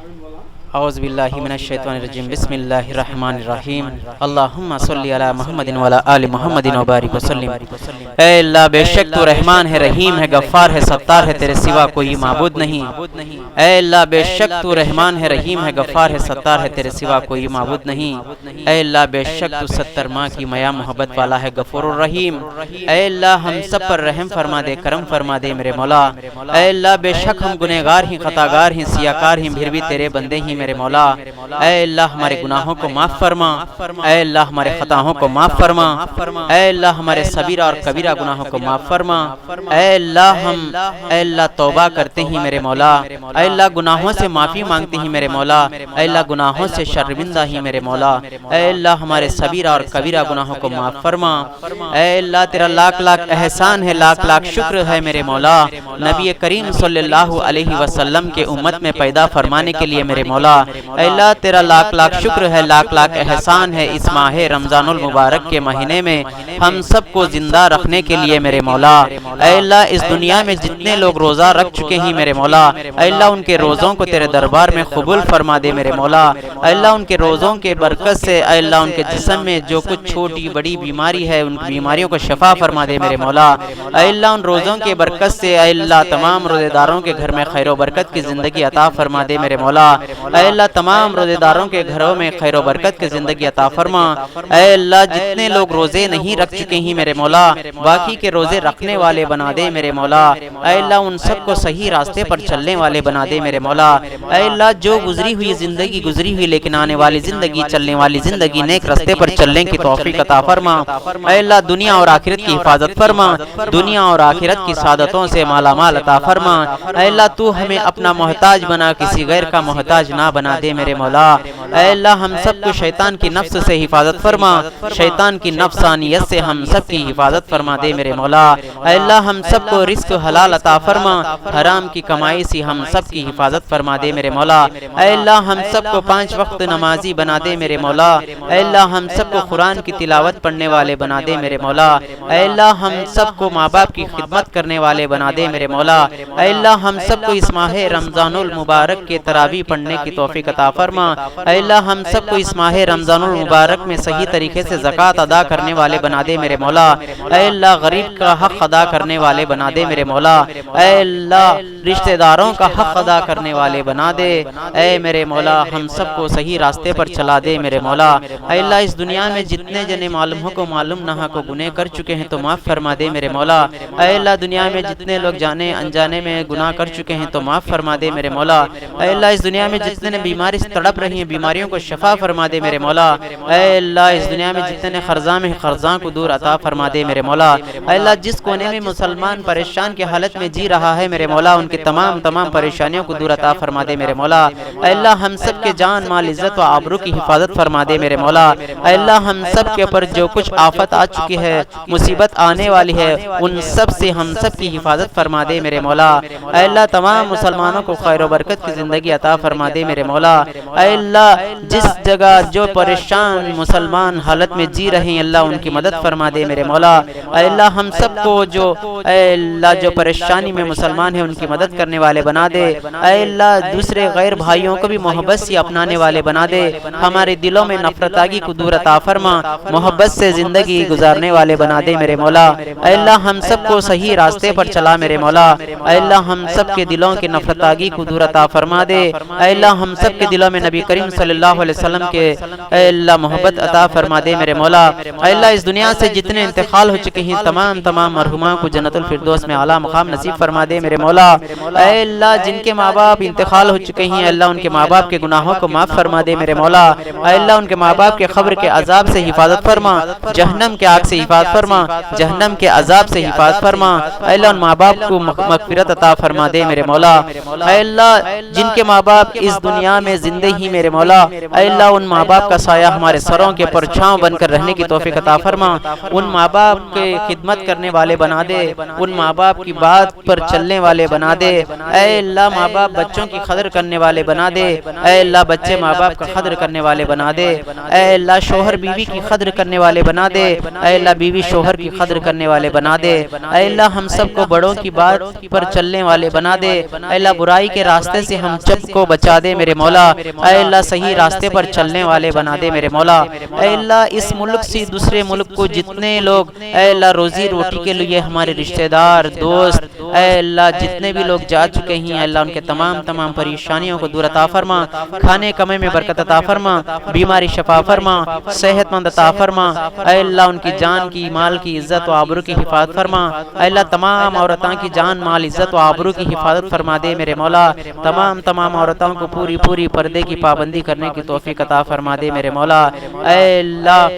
اعوذ باللہ من الشیطان الرجیم بسم اللہ الرحمن الرحیم اللہم صلی علی محمد وعلی آل محمد وبارک وسلم۔ اے اللہ بے شک تو رحمان ہے، رحیم ہے، غفار ہے، ستار ہے، تیرے سوا کوئی معبود نہیں۔ اے اللہ بے شک تو رحمان ہے، رحیم ہے، غفار ہے، ستار ہے، تیرے سوا کوئی معبود نہیں۔ اے اللہ بے شک تو 70 ماہ کی میاں محبت والا ہے، غفور الرحیم۔ اے اللہ ہم سب پر رحم فرما دے، کرم فرما دے میرے مولا۔ اے اللہ بے شک ہم گنہگار ہیں، خطاگار ہیں، سیاکار ہیں، پھر بھی تیرے بندے ہیں میرے مولا۔ اے اللہ ہمارے گناہوں کو معاف فرما، اے اللہ ہمارے خطاؤں کو معاف فرما، اے اللہ ہمارے صغیرہ اور کبیرہ گناہوں کو معاف فرما۔ اے اللہ توبہ کرتے ہیں میرے مولا، اے اللہ گناہوں سے معافی مانگتے ہیں میرے مولا، اے اللہ گناہوں سے شرمندہ ہیں میرے مولا۔ اے اللہ ہمارے صغیرہ اور کبیرہ گناہوں کو معاف فرما۔ اے اللہ تیرا لاکھ لاکھ احسان ہے، لاکھ لاکھ شکر ہے میرے مولا، نبی کریم صلی اللہ علیہ وسلم کے امت میں پیدا فرمانے کے لیے میرے مولا۔ اے اللہ تیرا لاکھ لاکھ شکر ہے، لاکھ لاکھ احسان ہے، اس ماہ رمضان المبارک کے مہینے میں ہم سب کو زندہ رکھنے کے لیے میرے مولا۔ اے اللہ اس دنیا میں جتنے لوگ روزہ رکھ چکے ہیں میرے مولا، اے اللہ ان کے روزوں کو تیرے دربار میں قبول فرما دے میرے مولا۔ اے اللہ ان کے روزوں کے برکت سے اے اللہ ان کے جسم میں جو کچھ چھوٹی بڑی بیماری ہے ان بیماریوں کو شفا فرما دے میرے مولا۔ اے اللہ ان روزوں کے برکت سے اے اللہ تمام روزے داروں کے گھر میں خیر و برکت کی زندگی عطا فرما دے میرے مولا۔ اے اللہ تمام روزے داروں کے گھروں میں خیر و برکت کی زندگی عطا فرما۔ اے اللہ جتنے لوگ روزے نہیں رکھ چکے ہیں میرے مولا، باقی کے روزے رکھنے والے بنا دے میرے مولا۔ اے اللہ ان سب کو صحیح راستے پر چلنے والے بنا دے میرے مولا۔ اے اللہ جو گزری ہوئی زندگی گزری ہوئی لیکن آنے والی زندگی چلنے والی زندگی نیک راستے پر چلنے کی توفیق عطا فرما۔ اے اللہ دنیا اور آخرت کی حفاظت فرما، دنیا اور آخرت کی سعادتوں سے مالا مال عطا فرما۔ اے اللہ تو ہمیں اپنا محتاج بنا، کسی غیر کا محتاج نہ بنا دے میرے مولا۔ اے اللہ ہم سب کو شیطان کی نفس سے حفاظت فرما، شیطان کی نفسانیت سے ہم سب کی حفاظت فرما دے میرے مولا۔ اے اللہ ہم سب کو رزق حلال عطا فرما، حرام کی کمائی سے ہم سب کی حفاظت فرما دے میرے مولا۔ اے اللہ ہم سب کو 5 وقت نمازی بنا دے میرے مولا۔ اے اللہ ہم سب کو قرآن کی تلاوت پڑھنے والے بنا دے میرے مولا۔ اے اللہ ہم سب کو ماں باپ کی خدمت کرنے والے بنا دے میرے مولا۔ اے اللہ ہم سب کو اس ماہ رمضان المبارک کے تراویح پڑھنے کی توفیق عطا فرما۔ اے اللہ ہم سب کو اس ماہ رمضان المبارک میں صحیح طریقے سے زکوٰۃ ادا کرنے والے بنا دے میرے مولا۔ اے اللہ غریب کا حق ادا کرنے والے بنا دے میرے مولا۔ اے اللہ رشتہ داروں کا حق ادا کرنے والے بنا دے۔ اے میرے مولا ہم سب کو صحیح راستے پر چلا دے میرے مولا۔ اے اللہ اس دنیا میں جتنے جنے معلوم ہو کو معلوم نہ ہو کو گناہ کر چکے ہیں تو معاف فرما دے میرے مولا۔ اے اللہ دنیا میں جتنے لوگ جانے انجانے میں گناہ کر چکے ہیں تو معاف فرما دے میرے مولا۔ اے اللہ اس دنیا میں جتنے بیماری سے تڑپ رہی ہیں بیماریوں کو شفا فرما دے میرے مولا۔ اے اللہ اس دنیا میں جتنے قرضاں میں قرضاں کو دور عطا فرما دے میرے مولا۔ اے اللہ جس کونے میں مسلمان پریشان کی حالت میں جی رہا ہے میرے مولا ان کی تمام پریشانیوں کو دور عطا فرما دے میرے مولا۔ اے اللہ ہم سب کے جان مال عزت و آبرو کی حفاظت فرما دے میرے مولا۔ اے اللہ ہم سب کے اوپر جو کچھ آفت آ چکی ہے مصیبت آنے والی ہے ان سب سے ہم سب کی حفاظت فرما دے میرے مولا۔ اے اللہ تمام مسلمانوں کو خیر و برکت کی زندگی عطا فرما دے میرے مولا۔ اے اللہ جس جگہ جو پریشان مسلمان حالت میں جی رہے ہیں اللہ ان کی مدد فرما دے میرے مولا۔ اے اللہ ہم سب کو اے اللہ جو پریشانی میں مسلمان ہیں ان کی مدد کرنے والے بنا دے۔ اے اللہ دوسرے غیر بھائیوں کو بھی محبت سے اپنانے والے بنا دے، ہمارے دلوں میں نفرتاگی کو دور عطا فرما، محبت سے زندگی گزارنے والے بنا دے میرے مولا۔ اے اللہ ہم سب کو صحیح راستے پر چلا میرے مولا۔ اے اللہ ہم سب کے دلوں کی نفرتاگی کو دور عطا فرما دے۔ اے اللہ ہم سب کے دلوں میں نبی کریم صلی اللہ علیہ وسلم کے اے اللہ محبت عطا فرما دے میرے مولا۔ اے اللہ اس دنیا سے جتنے انتقال ہو چکے ہیں تمام مرحوموں کو جنت الفردوس میں اعلیٰ مقام نصیب فرما دے میرے مولا۔ اے اللہ جن کے ماں باپ انتقال ہو چکے ہیں اللہ ان کے ماں باپ کے گناہوں کو معاف فرما دے میرے مولا۔ اے اللہ ان کے ماں باپ کے قبر کے عذاب سے حفاظت فرما، جہنم کے آگ سے حفاظت فرما، جہنم کے عذاب سے حفاظت فرما۔ اے اللہ ان ماں باپ کو مغفرت عطا فرما دے میرے مولا۔ اے اللہ جن کے ماں باپ اس دنیا میں زندہ زندگی میرے مولا اے اللہ ان ماں باپ کا سایہ ہمارے سروں کے پرچھاؤں بن کر رہنے کی توفیق عطا فرما، ان ماں باپ کے خدمت کرنے والے بنا دے، ان ماں باپ کی بات پر چلنے والے بنا دے، اے اللہ ماں باپ بچوں کی قدر کرنے والے بنا دے، اے اللہ بچے ماں باپ کا قدر کرنے والے بنا دے، اے اللہ شوہر بیوی کی قدر کرنے والے بنا دے، اے اللہ بیوی شوہر کی قدر کرنے والے بنا دے، اے اللہ ہم سب کو بڑوں کی بات پر چلنے والے بنا دے، اے اللہ برائی کے راستے سے ہم سب کو بچا دے میرے مولا، اے اللہ صحیح راستے پر چلنے والے بنا دے میرے مولا، اے اللہ اس ملک سے دوسرے ملک کو جتنے لوگ اے اللہ روزی روٹی کے لیے ہمارے رشتہ دار دوست اے اللہ جتنے بھی لوگ جا چکے ہیں، اے اللہ ان کے تمام پریشانیوں کو دور عطا فرما، کھانے کمے میں برکت عطا فرما، بیماری شفا فرما، صحت مند عطا فرما، اے اللہ ان کی جان کی مال کی عزت و آبرو کی حفاظت فرما، اے اللہ تمام عورتوں کی جان مال عزت و آبرو کی حفاظت فرما دے میرے مولا، تمام عورتوں کو پوری پردے کی پابندی کرنے کی توفیق عطا فرما دے میرے مولا، اے اللہ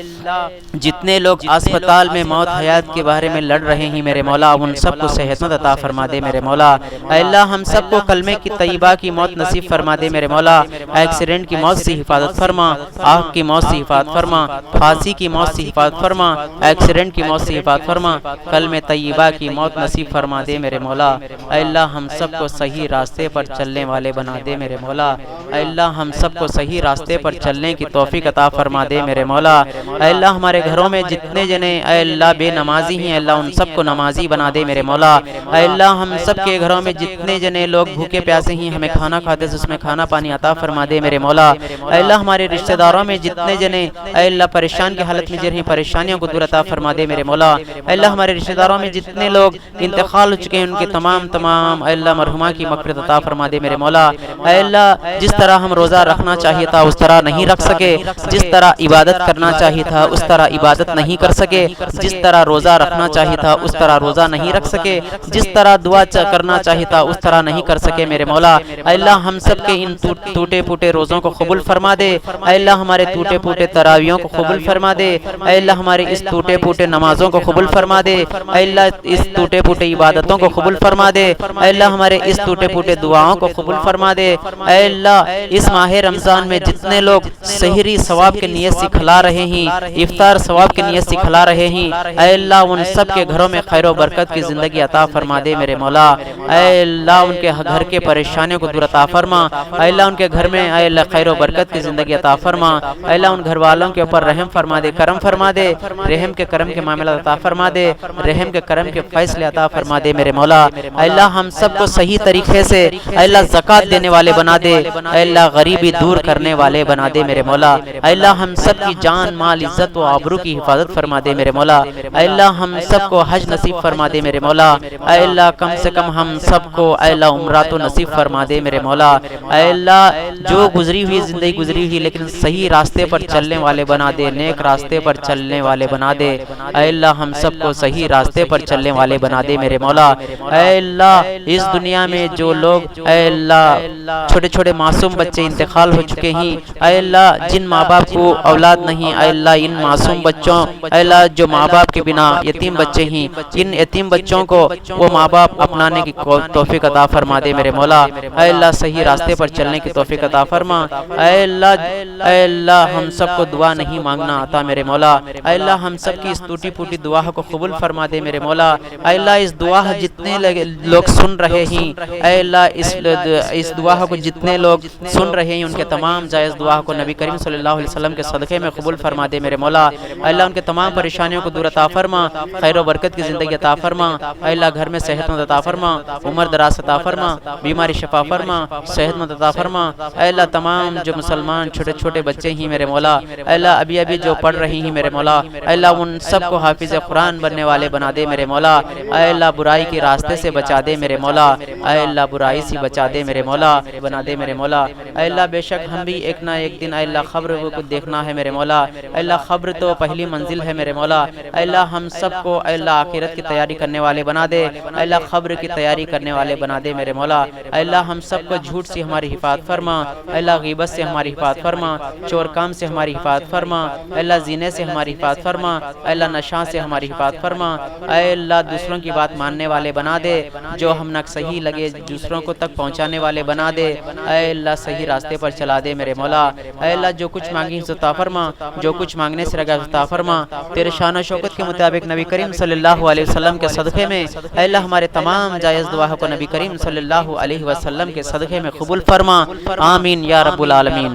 جتنے لوگ اسپتال میں موت حیات کے بارے میں لڑ رہے ہیں میرے مولا ان سب کو صحت مند عطا فرما دے میرے مولا، اے اللہ ہم سب کو کلمے کی طیبہ کی موت نصیب فرما دے میرے مولا، ایکسیڈنٹ کی موت سے حفاظت فرما، آگ کی موت سے حفاظت فرما، پھانسی کی موت سے حفاظت فرما، ایکسیڈنٹ کی موت سے حفاظت فرما، کلمے طیبہ کی موت نصیب فرما دے میرے مولا، اے اللہ ہم سب کو صحیح راستے پر چلنے والے بنا دے میرے مولا، اے اللہ ہم سب کو صحیح راستے پر چلنے کی توفیق عطا فرما دے میرے مولا، اے اللہ ہمارے گھروں میں جتنے جنے اے اللہ بے نمازی ہیں اللہ ان سب کو نمازی بنا دے میرے مولا، اے اللہ ہم سب کے گھروں میں جتنے جنے لوگ بھوکے پیاسے ہیں ہمیں کھانا کھاتے سے اس میں کھانا پانی عطا فرما دے میرے مولا، اے اللہ ہمارے رشتہ داروں میں جتنے جنے اے اللہ پریشان کی حالت میں جرہیں پریشانیوں کو دور عطا فرما دے میرے مولا، اے اللہ ہمارے رشتہ داروں میں جتنے لوگ انتقال ہو چکے ہیں ان کے تمام اے اللہ مرحومہ کی مغفرت عطا فرما دے میرے مولا، اے اللہ جس طرح ہم روزہ رکھنا چاہیے تھا اس طرح نہیں رکھ سکے، جس طرح عبادت کرنا چاہیے تھا اس طرح عبادت نہیں کر سکے، جس طرح روزہ رکھنا چاہیے تھا اس طرح روزہ نہیں رکھ سکے، جس طرح دعا کرنا چاہیے تھا اس طرح نہیں کر سکے میرے مولا، اے اللہ ہم سب کے ان ٹوٹے پھوٹے روزوں کو قبول فرما دے، اے اللہ ہمارے ٹوٹے پھوٹے تراویحوں کو قبول فرما دے، اے اللہ ہمارے اس ٹوٹے پھوٹے نمازوں کو قبول فرما دے، اے اللہ اس ٹوٹے پھوٹے عبادتوں کو قبول فرما دے، اے اللہ ہمارے اس ٹوٹے پھوٹے دعاؤں کو قبول فرما دے، اے اللہ اس ماہ رمضان میں جتنے لوگ سحری ثواب کے نیت سے کھلا رہے ہیں، افطار ثواب کے نیت سے کھلا رہے ہیں، اے اللہ ان سب کے گھروں میں خیر و برکت کی زندگی عطا فرما دے میرے مولا، اے اللہ ان کے گھر کے پریشانیوں کو دور عطا فرما، اے اللہ ان کے گھر میں اے اللہ خیر و برکت کی زندگی عطا فرما، اے اللہ ان گھر والوں کے اوپر رحم فرما دے، کرم فرما دے، رحم کے کرم کے معاملات عطا فرما دے، رحم کے کرم کے فیصلے عطا فرما دے میرے مولا، اے اللہ ہم سب کو صحیح طریقے سے اے اللہ زکوٰۃ دینے والے بنا دے، اے اللہ غریبی دور کرنے والے بنا دے میرے مولا، اے اللہ ہم سب کی جان مال عزت و آبرو کی حفاظت فرما دے میرے مولا، اے اللہ ہم سب کو حج نصیب فرما دے میرے مولا، اے اللہ کم سے کم ہم سب کو اے اللہ عمرہ تو نصیب فرما دے میرے مولا، اے اللہ جو گزری ہوئی زندگی گزری ہوئی لیکن صحیح راستے پر چلنے والے بنا دے، نیک راستے پر چلنے والے بنا دے، اے اللہ ہم سب کو صحیح راستے پر چلنے والے بنا دے میرے مولا، اے اللہ اس دنیا میں جو لوگ اے اللہ چھوٹے چھوٹے معصوم بچے انتقال ہو چکے ہیں، اے اللہ جن ماں باپ کو اولاد نہیں اے اللہ ان معصوم بچوں اے اللہ جو ماں باپ کے بنا یتیم بچے ہیں ان یتیم بچوں کو وہ ماں باپ اپنانے کی توفیق عطا فرما دے میرے مولا، اے اللہ صحیح راستے پر چلنے کی توفیق عطا فرما، اے اللہ ہم سب کو دعا نہیں مانگنا آتا میرے مولا، اے اللہ ہم سب کی اس ٹوٹی پھوٹی دعا کو قبول فرما دے میرے مولا، اے اللہ اس دعا جتنے لوگ سن رہے ہیں اے اللہ اس دعا کو جتنے لوگ سن رہے ہیں ان کے تمام جائز دعا کو نبی کریم صلی اللہ علیہ وسلم کے صدقے میں قبول فرما دے میرے مولا، اے اللہ ان کے تمام پریشانیوں کو دور عطا فرما، خیر و برکت کی زندگی عطا فرما، اے اللہ گھر میں صحت مند عطا فرما، عمر دراز عطا فرما، بیماری شفا فرما، صحت مند عطا فرما، اے اللہ تمام جو مسلمان چھوٹے چھوٹے بچے ہیں میرے مولا، اے اللہ ابھی جو پڑھ رہی ہیں میرے مولا، اے اللہ ان سب کو حافظ قرآن بننے والے بنا دے میرے مولا، اے اللہ برائی کے راستے سے بچا دے میرے مولا، اے اللہ برائی سے بچا دے میرے مولا، بنا دے میرے مولا، اے اللہ بے شک ہم بھی ایک نہ ایک دن اے اللہ قبر کو دیکھنا ہے میرے مولا، اے اللہ قبر تو پہلی منزل ہے میرے مولا، اے اللہ ہم سب کو اے اللہ آخرت کی تیاری کرنے والے بنا دے، اے اللہ قبر کی تیاری کرنے والے بنا دے میرے مولا، اے اللہ ہم سب کو جھوٹ سے ہماری حفاظت فرما، اے اللہ غیبت سے ہماری حفاظت فرما، چور کام سے ہماری حفاظت فرما، اے اللہ زینے سے ہماری حفاظت فرما، اے اللہ نشہ سے ہماری حفاظت فرما، اے اللہ دوسروں کی بات ماننے والے بنا دے، جو ہم نہ صحیح لگے دوسروں کو تک پہنچانے والے بنا دے، اے اللہ صحیح راستہ راستے پر چلا دے میرے مولا۔ اے اللہ جو کچھ مانگی عطا فرما، جو کچھ مانگنے سے رگا عطا فرما، تیرے شان و شوکت کے مطابق نبی کریم صلی اللہ علیہ وسلم کے صدقے میں اے اللہ ہمارے تمام جائز دعا کو نبی کریم صلی اللہ علیہ وسلم کے صدقے میں قبول فرما، آمین یا رب العالمین۔